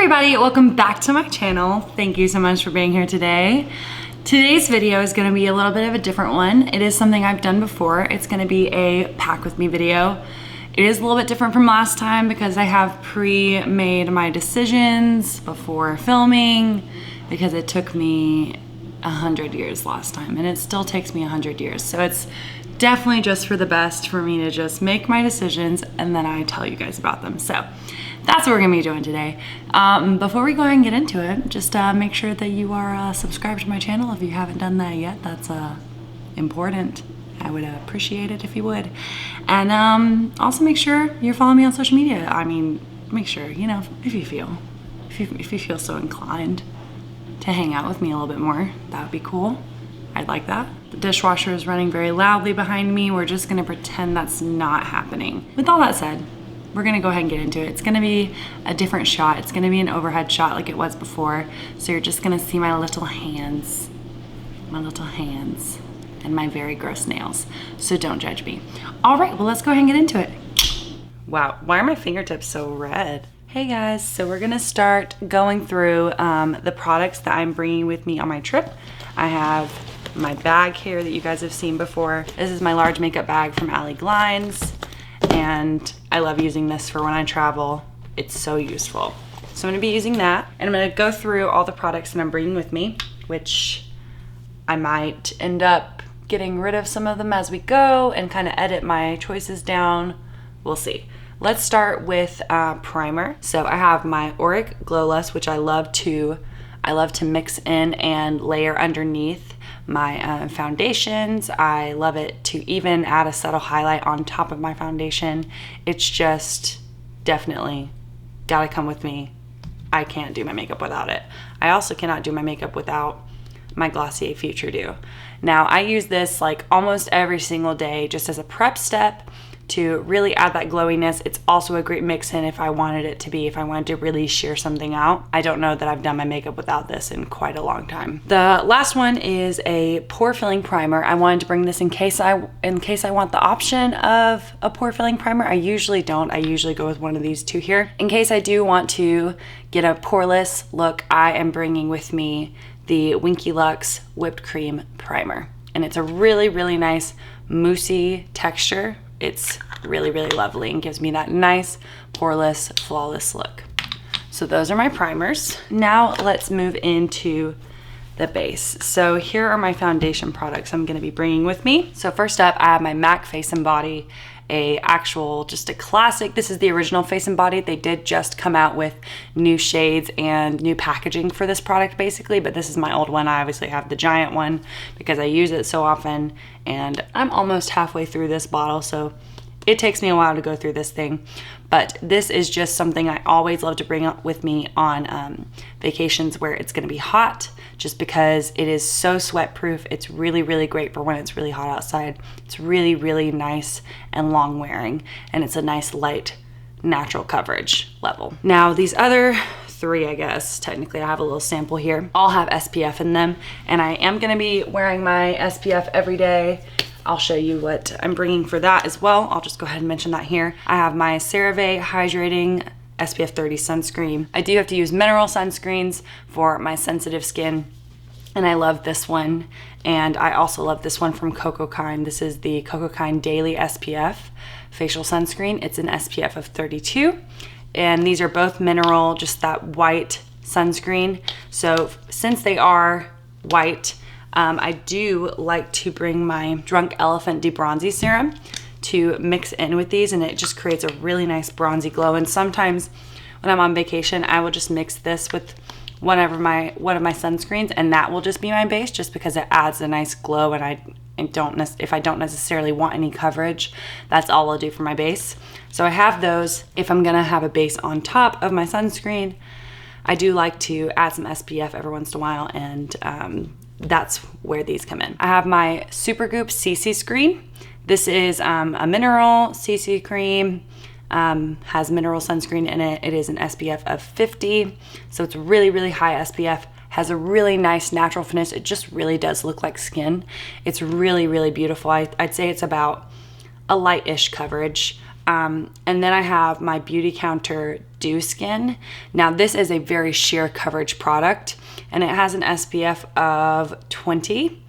everybody, welcome back to my channel. Thank you so much for being here today. Today's video is going to be a little bit of a different one. It is something I've done before. It's going to be a pack with me video. It is a little bit different from last time because I have pre-made my decisions before filming because it took me 100 years last time and it still takes me 100 years. So it's definitely just for the best for me to just make my decisions and then I tell you guys about them. So that's what we're gonna be doing today. Before we go ahead and get into it, just make sure that you are subscribed to my channel if you haven't done that yet. That's important. I would appreciate it if you would. And also make sure you're following me on social media. I mean, make sure, you know, if you feel so inclined to hang out with me a little bit more, that would be cool. I'd like that. The dishwasher is running very loudly behind me. We're just gonna pretend that's not happening. With all that said, we're gonna go ahead and get into it. It's gonna be a different shot. It's gonna be an overhead shot like it was before. So you're just gonna see my little hands and my very gross nails. So don't judge me. All right, well, let's go ahead and get into it. Wow, why are my fingertips so red? Hey guys, so we're gonna start going through the products that I'm bringing with me on my trip. I have my bag here that you guys have seen before. This is my large makeup bag from Ali Glines. And I love using this for when I travel. It's so useful. So I'm gonna be using that, and I'm gonna go through all the products that I'm bringing with me, which I might end up getting rid of some of them as we go and kind of edit my choices down. We'll see. Let's start with primer. So I have my Auric Glowless, which I love to mix in and layer underneath my foundations. I love it to even add a subtle highlight on top of my foundation. It's just definitely gotta come with me. I can't do my makeup without it. I also cannot do my makeup without my Glossier Future Dew. Now I use this like almost every single day just as a prep step to really add that glowiness. It's also a great mix-in if I wanted it to be, if I wanted to really sheer something out. I don't know that I've done my makeup without this in quite a long time. The last one is a pore filling primer. I wanted to bring this in case I want the option of a pore filling primer. I usually don't. I usually go with one of these two here. In case I do want to get a poreless look, I am bringing with me the Winky Luxe Whipped Cream Primer. And it's a really, really nice moussey texture. It's really, really lovely and gives me that nice, poreless, flawless look. So those are my primers. Now let's move into the base. So here are my foundation products I'm gonna be bringing with me. So first up, I have my MAC Face and Body, just a classic. This is the original Face and Body. They did just come out with new shades and new packaging for this product basically, but this is my old one. I obviously have the giant one because I use it so often, and I'm almost halfway through this bottle, so it takes me a while to go through this thing. But this is just something I always love to bring up with me on vacations where it's gonna be hot, just because it is so sweat proof. It's really, really great for when it's really hot outside. It's really, really nice and long wearing, and it's a nice light natural coverage level. Now these other three, I guess, technically I have a little sample here, all have SPF in them, and I am gonna be wearing my SPF every day. I'll show you what I'm bringing for that as well. I'll just go ahead and mention that here. I have my CeraVe Hydrating SPF 30 sunscreen. I do have to use mineral sunscreens for my sensitive skin, and I love this one. And I also love this one from Cocokind. This is the Cocokind Daily SPF Facial Sunscreen. It's an SPF of 32. And these are both mineral, just that white sunscreen. So since they are white, I do like to bring my Drunk Elephant Debronzy Serum to mix in with these, and it just creates a really nice bronzy glow. And sometimes when I'm on vacation, I will just mix this with one of my sunscreens, and that will just be my base, just because it adds a nice glow. And if I don't necessarily want any coverage, that's all I'll do for my base. So I have those. If I'm gonna have a base on top of my sunscreen, I do like to add some SPF every once in a while, and that's where these come in. I have my Supergoop CC Screen. This is a mineral CC cream, has mineral sunscreen in it. It is an SPF of 50, so it's really, really high SPF, has a really nice natural finish. It just really does look like skin. It's really, really beautiful. I'd say it's about a light-ish coverage And then I have my BeautyCounter Dew Skin. Now this is a very sheer coverage product, and it has an SPF of 20.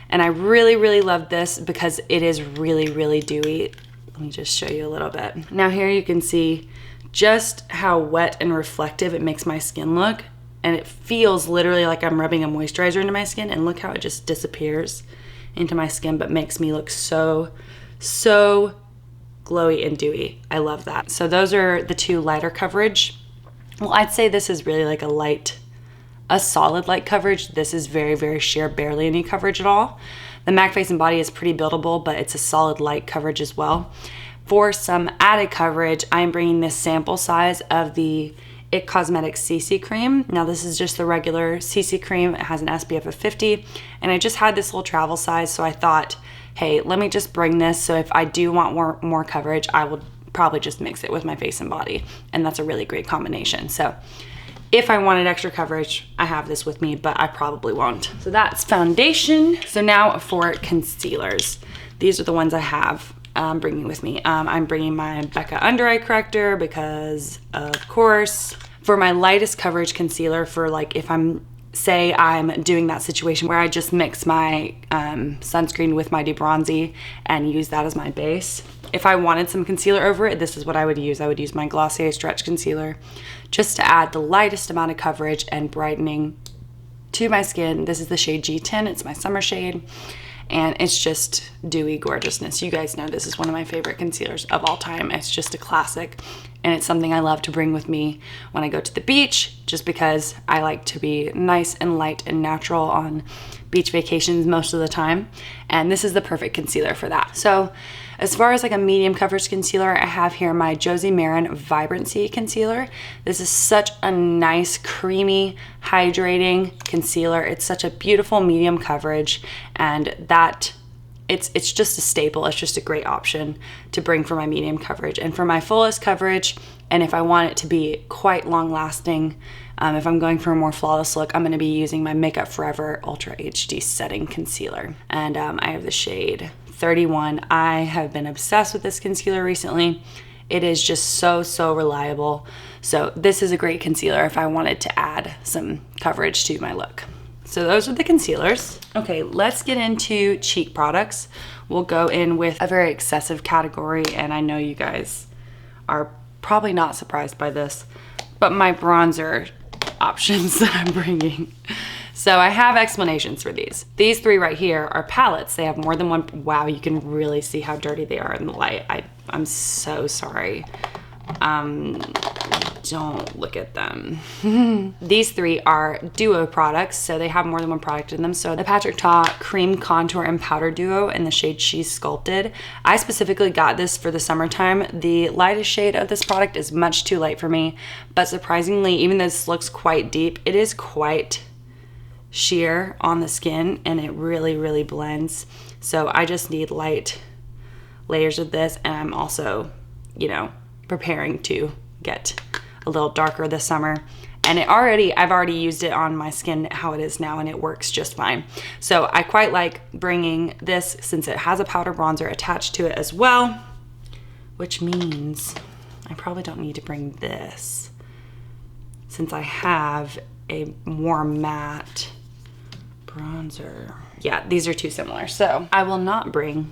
And I really love this because it is really dewy. Let me just show you a little bit. Now here you can see just how wet and reflective it makes my skin look. And it feels literally like I'm rubbing a moisturizer into my skin, and look how it just disappears into my skin, but makes me look so glowy and dewy. I love that. So those are the two lighter coverage. Well, I'd say this is really like a solid light coverage. This is very sheer, barely any coverage at all. The MAC Face and Body is pretty buildable, but it's a solid light coverage as well. For some added coverage, I'm bringing this sample size of the IT Cosmetics CC cream. Now this is just the regular CC cream. It has an SPF of 50, and I just had this little travel size, so I thought, hey, let me just bring this, so if I do want more coverage, I will probably just mix it with my face and body, and that's a really great combination. So if I wanted extra coverage, I have this with me, but I probably won't. So that's foundation. So now for concealers. These are the ones I have bringing with me. I'm bringing my Becca Undereye Corrector because, of course, for my lightest coverage concealer, for like if say I'm doing that situation where I just mix my sunscreen with my Bronzino and use that as my base. If I wanted some concealer over it, this is what I would use. I would use my Glossier Stretch Concealer just to add the lightest amount of coverage and brightening to my skin. This is the shade G10. It's my summer shade, and it's just dewy gorgeousness. You guys know this is one of my favorite concealers of all time. It's just a classic, and it's something I love to bring with me when I go to the beach, just because I like to be nice and light and natural on beach vacations most of the time, and this is the perfect concealer for that. So as far as like a medium coverage concealer, I have here my Josie Maran Vibrancy concealer. This is such a nice, creamy, hydrating concealer. It's such a beautiful medium coverage, and that it's just a staple. It's just a great option to bring for my medium coverage. And for my fullest coverage, and if I want it to be quite long lasting, if I'm going for a more flawless look, I'm gonna be using my Makeup Forever Ultra HD Setting Concealer. And I have the shade 31. I have been obsessed with this concealer recently. It is just so reliable. So this is a great concealer if I wanted to add some coverage to my look. So those are the concealers. Okay, let's get into cheek products. We'll go in with a very excessive category, and I know you guys are probably not surprised by this, but my bronzer options that I'm bringing. So I have explanations for these. These three right here are palettes. They have more than one. Wow, you can really see how dirty they are in the light. I'm so sorry. Don't look at them. These three are duo products, so they have more than one product in them. So the Patrick Ta Cream Contour and Powder Duo in the shade She's Sculpted. I specifically got this for the summertime. The lightest shade of this product is much too light for me, but surprisingly, even though this looks quite deep, it is quite sheer on the skin, and it really blends. So I just need light layers of this, and I'm also, you know, preparing to get a little darker this summer, and I've already used it on my skin how it is now, and it works just fine. So I quite like bringing this since it has a powder bronzer attached to it as well, which means I probably don't need to bring this since I have a more matte bronzer. Yeah, these are too similar. So I will not bring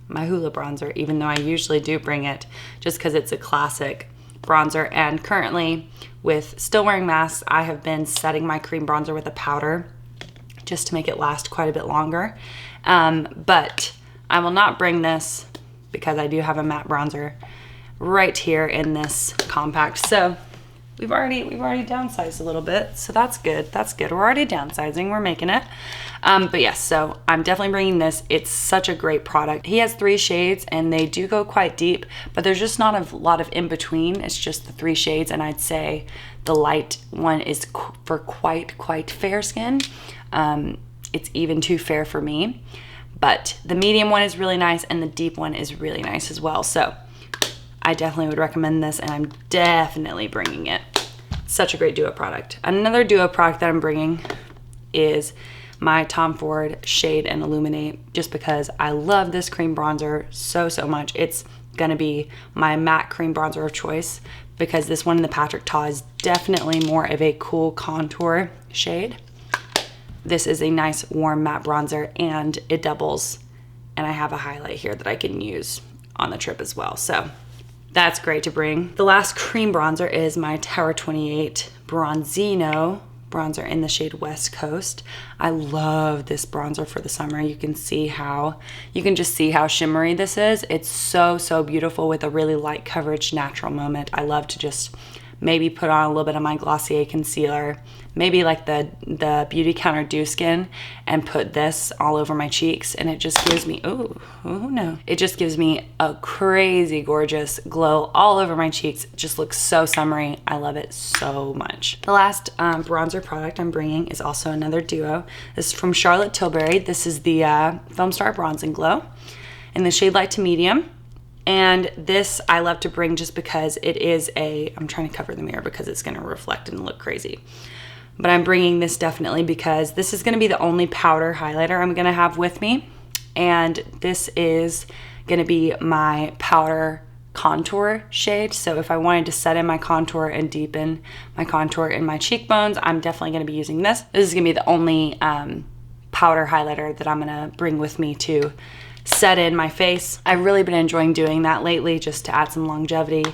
my Hoola bronzer, even though I usually do bring it, just because it's a classic bronzer. And currently, with still wearing masks, I have been setting my cream bronzer with a powder just to make it last quite a bit longer. But I will not bring this because I do have a matte bronzer right here in this compact. So we've already downsized a little bit, so that's good. That's good. We're already downsizing. We're making it. But yes, so I'm definitely bringing this. It's such a great product. He has 3 shades, and they do go quite deep, but there's just not a lot of in between. It's just the 3 shades, and I'd say the light one is for quite fair skin. It's even too fair for me, but the medium one is really nice, and the deep one is really nice as well. So I definitely would recommend this, and I'm definitely bringing it. Such a great duo product. Another duo product that I'm bringing is my Tom Ford Shade and Illuminate, just because I love this cream bronzer so much. It's gonna be my matte cream bronzer of choice, because this one in the Patrick Ta is definitely more of a cool contour shade. This is a nice warm matte bronzer, and it doubles, and I have a highlight here that I can use on the trip as well. So that's great to bring. The last cream bronzer is my Tower 28 Bronzino bronzer in the shade West Coast. I love this bronzer for the summer. You can just see how shimmery this is. It's so, so beautiful with a really light coverage natural moment. I love to just maybe put on a little bit of my Glossier concealer, maybe like the BeautyCounter Dew Skin, and put this all over my cheeks, and it just gives me, it just gives me a crazy gorgeous glow all over my cheeks. It just looks so summery. I love it so much. The last bronzer product I'm bringing is also another duo. This is from Charlotte Tilbury. This is the Filmstar Bronze and Glow in the shade Light to Medium. And this I love to bring just because it is I'm trying to cover the mirror because it's gonna reflect and look crazy. But I'm bringing this definitely because this is gonna be the only powder highlighter I'm gonna have with me. And this is gonna be my powder contour shade. So if I wanted to set in my contour and deepen my contour in my cheekbones, I'm definitely gonna be using this. This is gonna be the only powder highlighter that I'm gonna bring with me to set in my face. I've really been enjoying doing that lately just to add some longevity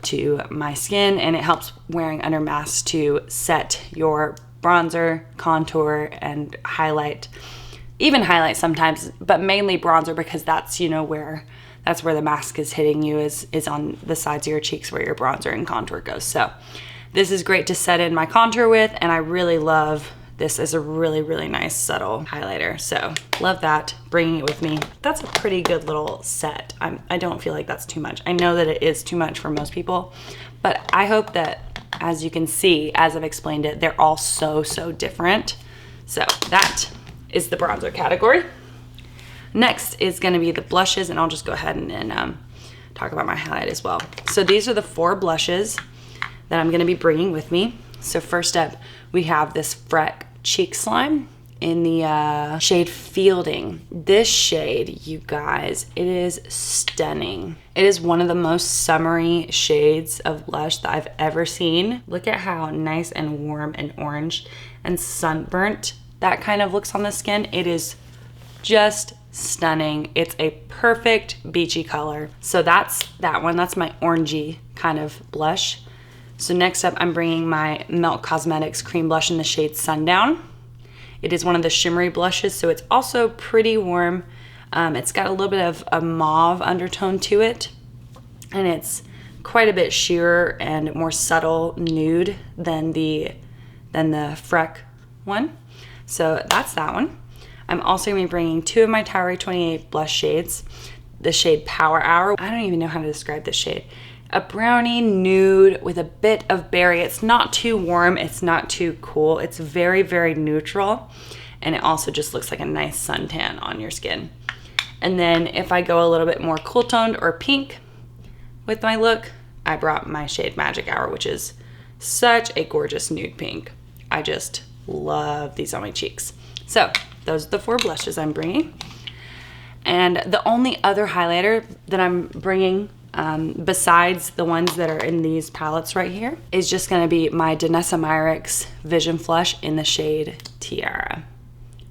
to my skin, and it helps wearing under masks to set your bronzer, contour, and highlight. Even highlight sometimes, but mainly bronzer, because that's, you know, where the mask is hitting you, is on the sides of your cheeks where your bronzer and contour goes. So this is great to set in my contour with, and I really love this as a really, really nice subtle highlighter. So love that, bringing it with me. That's a pretty good little set. I don't feel like that's too much. I know that it is too much for most people, but I hope that, as you can see, as I've explained it, they're all so, so different. So that is the bronzer category. Next is gonna be the blushes, and I'll just go ahead and talk about my highlight as well. So these are the 4 blushes that I'm gonna be bringing with me. So first up, we have this Freck Cheek Slime in the shade Fielding. This shade, you guys, it is stunning. It is one of the most summery shades of blush that I've ever seen. Look at how nice and warm and orange and sunburnt that kind of looks on the skin. It is just stunning. It's a perfect beachy color. So that's that one. That's my orangey kind of blush. So next up, I'm bringing my Melt Cosmetics cream blush in the shade Sundown. It is one of the shimmery blushes, so it's also pretty warm. It's got a little bit of a mauve undertone to it, and it's quite a bit sheerer and more subtle nude than the Freck one. So that's that one. I'm also gonna be bringing 2 of my Tower 28 blush shades, the shade Power Hour. I don't even know how to describe this shade. A brownie nude with a bit of berry. It's not too warm, it's not too cool. It's very, very neutral, and it also just looks like a nice suntan on your skin. And then if I go a little bit more cool toned or pink with my look, I brought my shade Magic Hour, which is such a gorgeous nude pink. I just love these on my cheeks. So those are the 4 blushes I'm bringing. And the only other highlighter that I'm bringing besides the ones that are in these palettes right here is just gonna be my Danessa Myricks Vision Flush in the shade Tiara,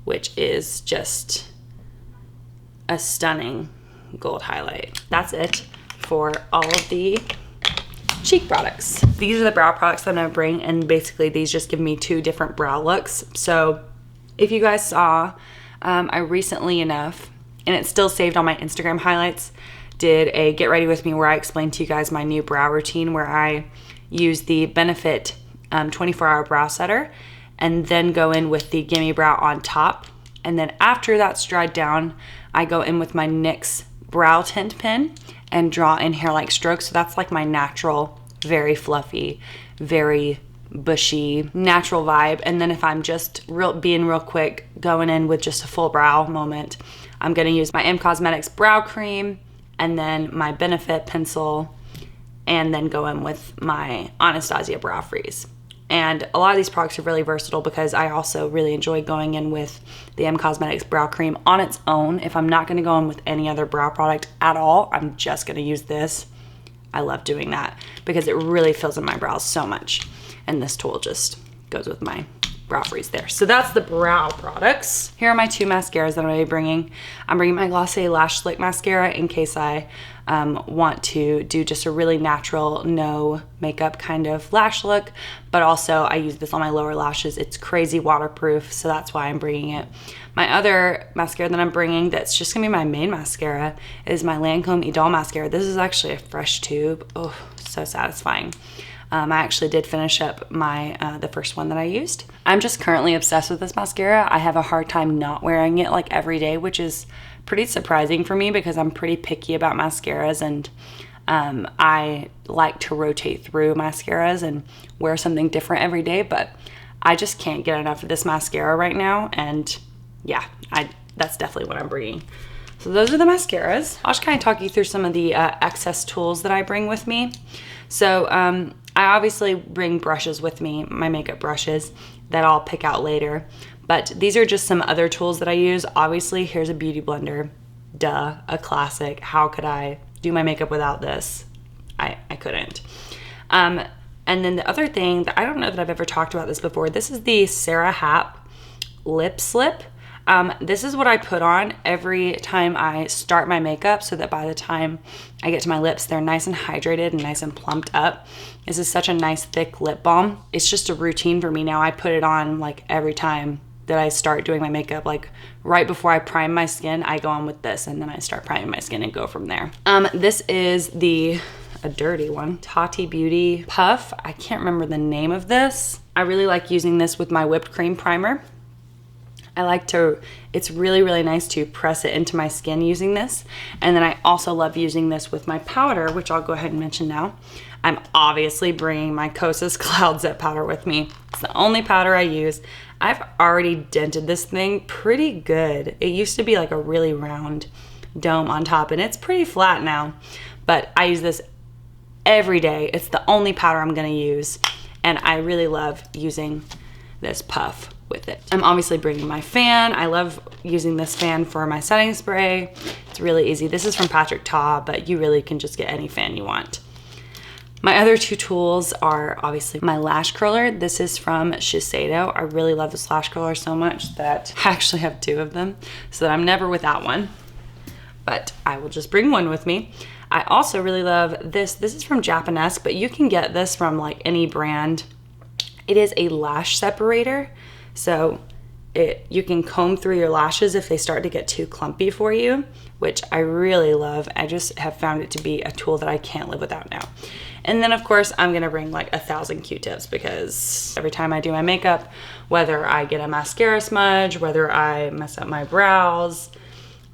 which is just a stunning gold highlight. That's it for all of the cheek products. These are the brow products that I'm gonna bring, and basically these just give me 2 different brow looks. So if you guys saw, I recently enough, and it's still saved on my Instagram highlights, did a get ready with me where I explained to you guys my new brow routine, where I use the Benefit 24-hour brow setter and then go in with the Gimme Brow on top. And then after that's dried down, I go in with my NYX brow tint pen and draw in hair-like strokes. So that's like my natural, very fluffy, very bushy, natural vibe. And then if I'm just being real quick, going in with just a full brow moment, I'm gonna use my Cosmetics brow cream, and then my Benefit pencil, and then go in with my Anastasia brow freeze. And a lot of these products are really versatile because I also really enjoy going in with the M Cosmetics brow cream on its own. If I'm not going to go in with any other brow product at all, I'm just going to use this. I love doing that because it really fills in my brows so much. And this tool just goes with my brow freeze there. So that's the brow products. Here are my 2 mascaras that I'm going to be bringing. I'm bringing my Glossier Lash Slick Mascara in case I want to do just a really natural, no makeup kind of lash look, but also I use this on my lower lashes. It's crazy waterproof, so that's why I'm bringing it. My other mascara that I'm bringing that's just gonna be my main mascara is my Lancome Idole Mascara. This is actually a fresh tube. Oh, so satisfying. I actually did finish up my the first one that I used. I'm just currently obsessed with this mascara. I have a hard time not wearing it like every day, which is pretty surprising for me because I'm pretty picky about mascaras, and I like to rotate through mascaras and wear something different every day, but I just can't get enough of this mascara right now, and yeah, that's definitely what I'm bringing. So those are the mascaras. I'll just kind of talk you through some of the excess tools that I bring with me. So I obviously bring brushes with me, my makeup brushes that I'll pick out later. But these are just some other tools that I use. Obviously, here's a beauty blender. Duh, a classic. How could I do my makeup without this? I couldn't. And then the other thing that I don't know that I've ever talked about this before, this is the CeraVe Lip Slip. This is what I put on every time I start my makeup so that by the time I get to my lips, they're nice and hydrated and nice and plumped up. This is such a nice thick lip balm. It's just a routine for me now. I put it on like every time that I start doing my makeup. Like right before I prime my skin, I go on with this and then I start priming my skin and go from there. This is a dirty one, Tati Beauty Puff. I can't remember the name of this. I really like using this with my whipped cream primer. It's really, really nice to press it into my skin using this. And then I also love using this with my powder, which I'll go ahead and mention now. I'm obviously bringing my Kosas Cloud Set powder with me. It's the only powder I use. I've already dented this thing pretty good. It used to be like a really round dome on top, and it's pretty flat now. But I use this every day. It's the only powder I'm gonna use, and I really love using this puff with it. I'm obviously bringing my fan. I love using this fan for my setting spray. It's really easy. This is from Patrick Ta, but you really can just get any fan you want. My other 2 tools are obviously my lash curler. This is from Shiseido. I really love this lash curler so much that I actually have 2 of them, so that I'm never without one, but I will just bring one with me. I also really love this. This is from Japanesque, but you can get this from like any brand. It is a lash separator. So you can comb through your lashes if they start to get too clumpy for you, which I really love. I just have found it to be a tool that I can't live without now. And then of course I'm gonna bring like 1,000 Q-tips because every time I do my makeup, whether I get a mascara smudge, whether I mess up my brows,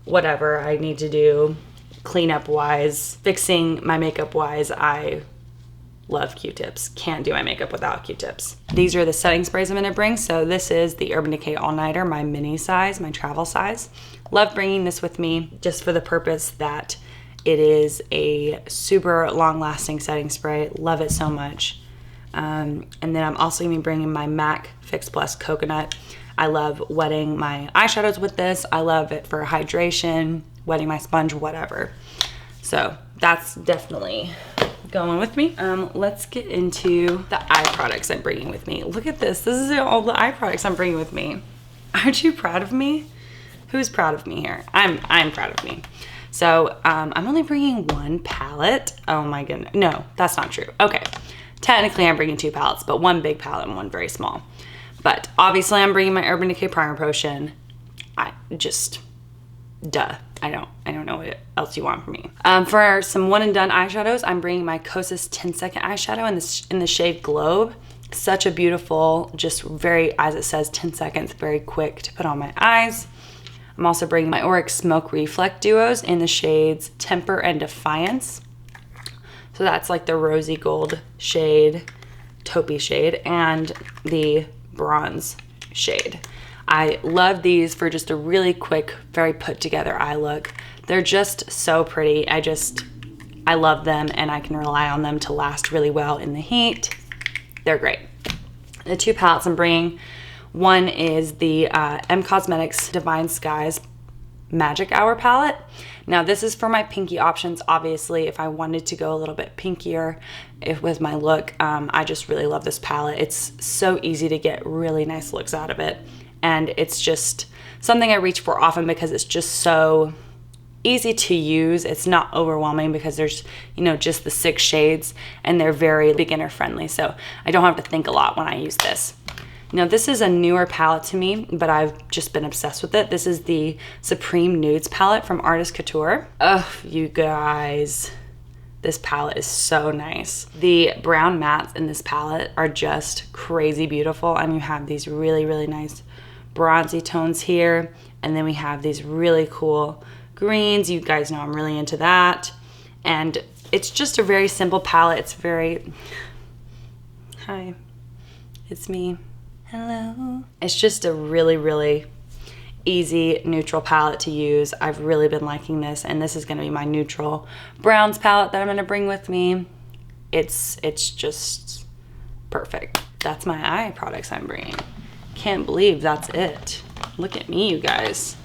whatever I need to do cleanup wise, fixing my makeup wise, I love Q-tips. Can't do my makeup without Q-tips. These are the setting sprays I'm gonna bring. So this is the Urban Decay All Nighter, my mini size, my travel size. Love bringing this with me just for the purpose that it is a super long lasting setting spray. Love it so much. And then I'm also gonna be bringing my MAC Fix Plus Coconut. I love wetting my eyeshadows with this. I love it for hydration, wetting my sponge, whatever. So that's definitely going with me. Let's get into the eye products I'm bringing with me. Look at this. This is all the eye products I'm bringing with me. Aren't you proud of me? Who's proud of me here? I'm proud of me. So I'm only bringing 1 palette. Oh my goodness. No, that's not true. Okay. Technically I'm bringing 2 palettes, but 1 big palette and 1 very small. But obviously I'm bringing my Urban Decay Primer Potion. Duh. I don't know what else you want from me. For some one and done eyeshadows, I'm bringing my Kosas 10-second eyeshadow in the shade Globe. Such a beautiful, just very, as it says, 10 seconds, very quick to put on my eyes. I'm also bringing my Auric Smoke Reflect Duos in the shades Temper and Defiance. So that's like the rosy gold shade, taupey shade, and the bronze shade. I love these for just a really quick, very put together eye look. They're just so pretty. I love them and I can rely on them to last really well in the heat. They're great. The two palettes I'm bringing, one is the M Cosmetics Divine Skies Magic Hour palette. Now this is for my pinky options. Obviously, if I wanted to go a little bit pinkier with my look, I just really love this palette. It's so easy to get really nice looks out of it. And it's just something I reach for often because it's just so easy to use. It's not overwhelming because there's, you know, just the 6 shades and they're very beginner friendly. So I don't have to think a lot when I use this. Now this is a newer palette to me, but I've just been obsessed with it. This is the Supreme Nudes palette from Artist Couture. Oh, you guys, this palette is so nice. The brown mattes in this palette are just crazy beautiful, and you have these really, really nice bronzy tones here, and then we have these really cool greens. You guys know I'm really into that. And it's just a very simple palette. It's very, hi, it's me. Hello. It's just a really, really easy neutral palette to use. I've really been liking this, and this is gonna be my neutral browns palette that I'm gonna bring with me. It's just perfect. That's my eye products I'm bringing. Can't believe that's it. Look at me, you guys.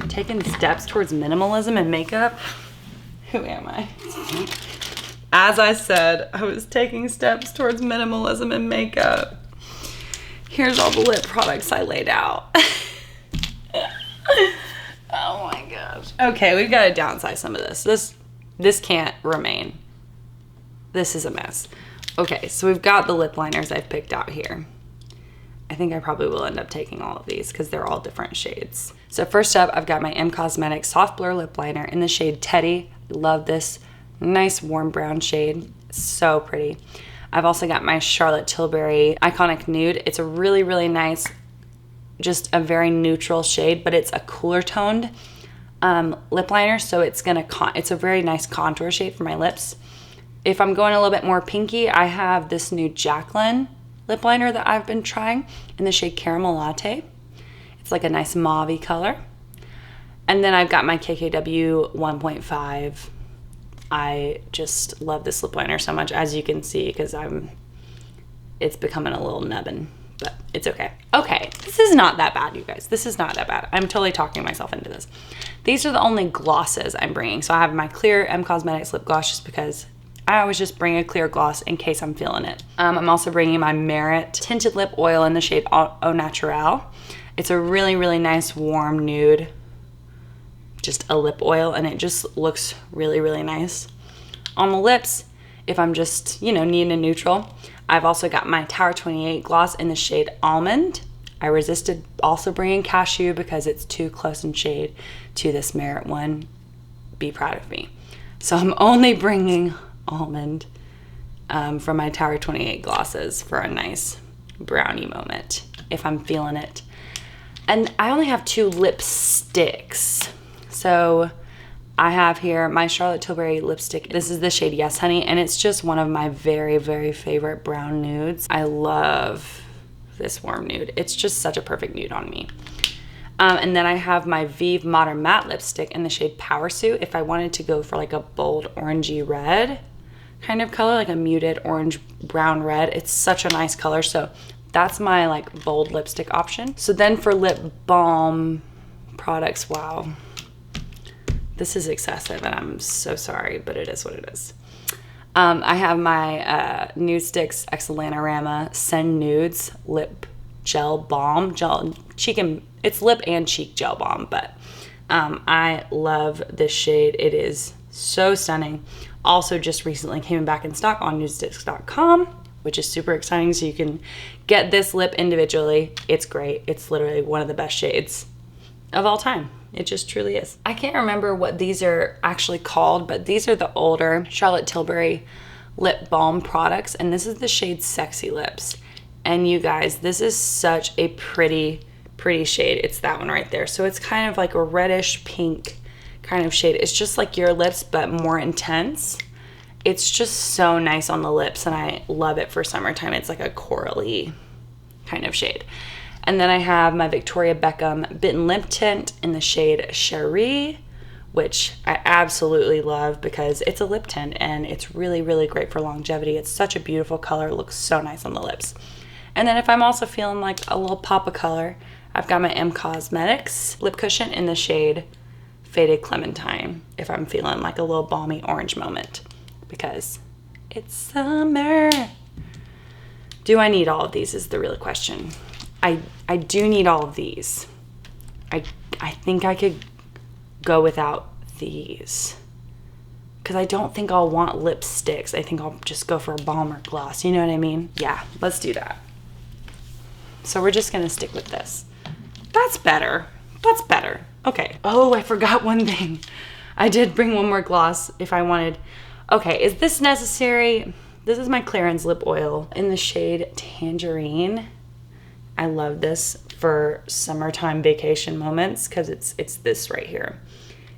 Taking steps towards minimalism and makeup. Who am I? As I said, I was taking steps towards minimalism and makeup. Here's all the lip products I laid out. Oh my gosh. Okay, we've got to downsize some of this. This can't remain. This is a mess. Okay, so we've got the lip liners I've picked out here. I think I probably will end up taking all of these because they're all different shades. So first up, I've got my M Cosmetics Soft Blur Lip Liner in the shade Teddy. Love this nice warm brown shade. So pretty. I've also got my Charlotte Tilbury Iconic Nude. It's a really, really nice, just a very neutral shade, but it's a cooler toned lip liner, so it's a very nice contour shade for my lips. If I'm going a little bit more pinky, I have this new Jaclyn lip liner that I've been trying in the shade Caramel Latte. It's like a nice mauve-y color. And then I've got my KKW 1.5. I just love this lip liner so much, as you can see, because it's becoming a little nubbin, but it's okay. Okay, this is not that bad, you guys. This is not that bad. I'm totally talking myself into this. These are the only glosses I'm bringing. So I have my clear M Cosmetics lip gloss just because I always just bring a clear gloss in case I'm feeling it. I'm also bringing my Merit Tinted Lip Oil in the shade Au Naturel. It's a really, really nice warm nude, just a lip oil, and it just looks really, really nice on the lips. If I'm just, you know, needing a neutral, I've also got my Tower 28 gloss in the shade Almond. I resisted also bringing Cashew because it's too close in shade to this Merit one. Be proud of me. So I'm only bringing Almond from my Tower 28 glosses for a nice brownie moment if I'm feeling it. And I only have 2 lipsticks. So I have here my Charlotte Tilbury lipstick. This is the shade Yes Honey, and it's just one of my very, very favorite brown nudes. I love this warm nude. It's just such a perfect nude on me. And then I have my Vive Modern Matte lipstick in the shade Power Suit. If I wanted to go for like a bold orangey red kind of color, like a muted orange brown red, it's such a nice color. So that's my like bold lipstick option. So then for lip balm products, wow. This is excessive, and I'm so sorry, but it is what it is. I have my Nude Sticks Exolanarama Sen Nudes Lip Gel Balm. It's lip and cheek gel balm, but I love this shade. It is so stunning. Also just recently came back in stock on nudesticks.com, which is super exciting, so you can get this lip individually. It's great. It's literally one of the best shades of all time. It just truly is. I can't remember what these are actually called, but these are the older Charlotte Tilbury lip balm products, and this is the shade Sexy Lips. And you guys, this is such a pretty shade. It's that one right there. So it's kind of like a reddish pink kind of shade. It's just like your lips, but more intense. It's just so nice on the lips, and I love it for summertime. It's like a corally kind of shade. And then I have my Victoria Beckham Bitten Lip Tint in the shade Cherie, which I absolutely love because it's a lip tint and it's really, really great for longevity. It's such a beautiful color. It looks so nice on the lips. And then if I'm also feeling like a little pop of color, I've got my M Cosmetics lip cushion in the shade Faded Clementine if I'm feeling like a little balmy orange moment, because it's summer. Do I need all of these is the real question. I do need all of these. I think I could go without these, because I don't think I'll want lipsticks. I think I'll just go for a balm or gloss. You know what I mean? Yeah, let's do that. So we're just gonna stick with this. That's better. That's better. Okay. Oh, I forgot one thing. I did bring one more gloss if I wanted. Okay, is this necessary? This is my Clarins lip oil in the shade Tangerine. I love this for summertime vacation moments because it's this right here.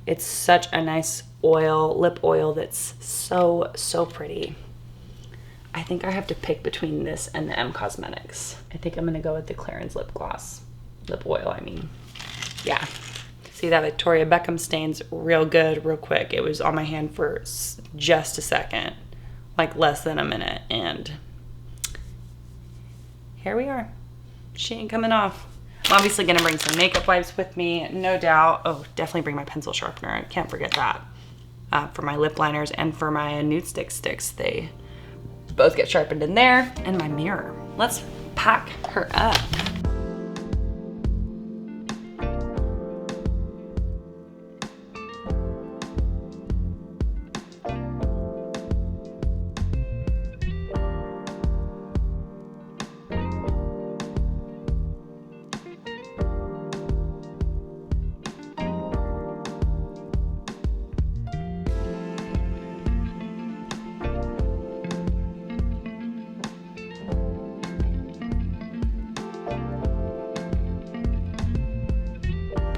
It's such a nice oil, lip oil that's so pretty. I think I have to pick between this and the M Cosmetics. I think I'm gonna go with the Clarins lip gloss. Lip oil, I mean. Yeah. See, that Victoria Beckham stains real good, real quick. It was on my hand for just a second, like less than a minute, and here we are. She ain't coming off. I'm obviously gonna bring some makeup wipes with me, no doubt. Oh, definitely bring my pencil sharpener. I can't forget that. For my lip liners and for my nude sticks, they both get sharpened in there. And my mirror. Let's pack her up.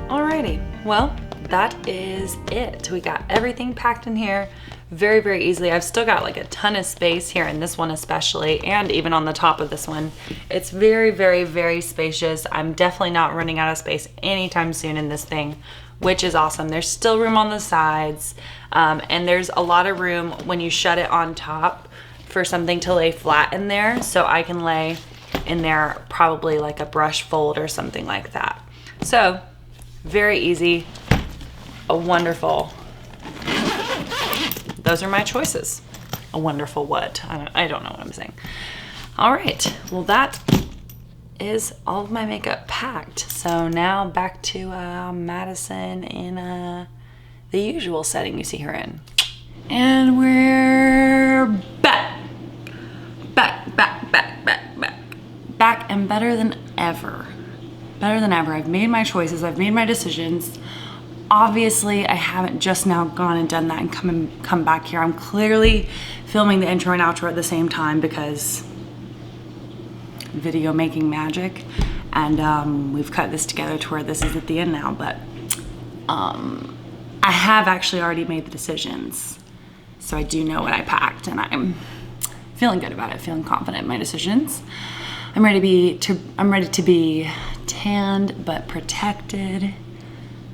Alrighty, well, that is it. We got everything packed in here very easily. I've still got like a ton of space here in this one especially, and even on the top of this one. It's very spacious. I'm definitely not running out of space anytime soon in this thing, which is awesome. There's still room on the sides, and there's a lot of room when you shut it on top for something to lay flat in there, so I can lay in there probably like a brush fold or something like that. So very easy, a wonderful, those are my choices. A wonderful what? I don't know what I'm saying. All right, well that is all of my makeup packed. So now back to Madison in the usual setting you see her in. And we're back. Back and better than ever. Better than ever. I've made my choices. I've made my decisions. Obviously, I haven't just now gone and done that and come back here. I'm clearly filming the intro and outro at the same time because video making magic. And we've cut this together to where this is at the end now. But I have actually already made the decisions. So I do know what I packed, and I'm feeling good about it, feeling confident in my decisions. I'm ready to be tanned but protected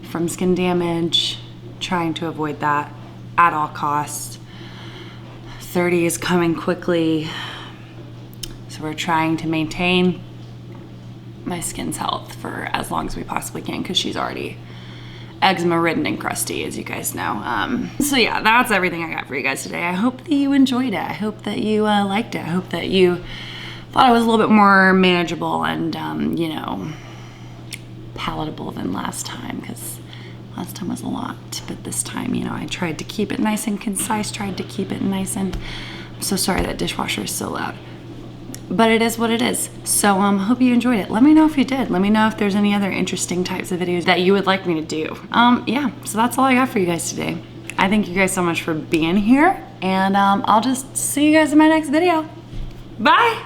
from skin damage, trying to avoid that at all costs. 30 is coming quickly, so we're trying to maintain my skin's health for as long as we possibly can, because she's already eczema ridden and crusty, as you guys know. So yeah, that's everything I got for you guys today. I hope that you enjoyed it. I hope that you liked it. I hope that you thought it was a little bit more manageable and you know, palatable than last time, because last time was a lot, but this time, you know, I tried to keep it nice and concise, tried to keep it nice, and I'm so sorry that dishwasher is so loud, but it is what it is. So hope you enjoyed it. Let me know if you did. Let me know if there's any other interesting types of videos that you would like me to do. Yeah, so that's all I got for you guys today. I thank you guys so much for being here, and I'll just see you guys in my next video. Bye.